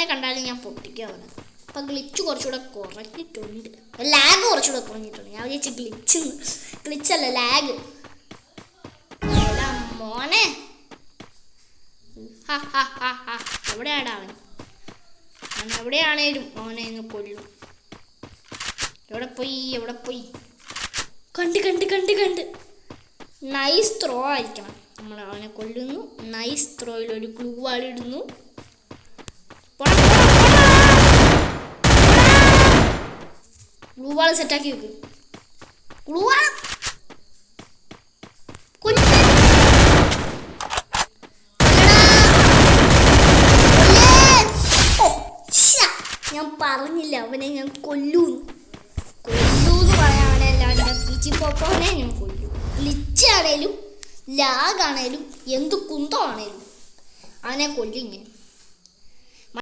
അവനെ കണ്ടാലും ഞാൻ പൊട്ടിക്കും അവനെ. അപ്പം ഗ്ലിച്ച് കുറച്ചുകൂടെ കുറഞ്ഞിട്ടുണ്ട്, ലാഗ് കുറച്ചുകൂടെ കുറഞ്ഞിട്ടുണ്ട്. ഞാൻ വിചാരിച്ചു ഗ്ലിച്ചല്ല ലാഗ്. മോനെ എവിടെയാടാ അവൻ? എവിടെയാണേലും അവനെ ഒന്ന് കൊല്ലും. എവിടെ പോയി? കണ്ട് നൈസ് ത്രോ ആയിരിക്കണം. നമ്മൾ അവനെ കൊല്ലുന്നു. നൈസ് ത്രോയിൽ ഒരു ഗ്ലൂ വാൾ ഇടുന്നു. ഗ്ലൂ വാൾ സെറ്റാക്കി വെക്കും. ഗ്ലൂ വാൾ ഞാൻ പറഞ്ഞില്ല അവനെ ഞാൻ കൊല്ലൂന്ന് പറയാൻ. അവനെ അല്ലാണ്ട് പിച്ചിപ്പോനെ ഞാൻ കൊല്ലു. ഗ്ലിച്ചാണേലും ലാഗാണേലും എന്ത് കുന്തമാണേലും അവനെ കൊല്ലും ഞാൻ.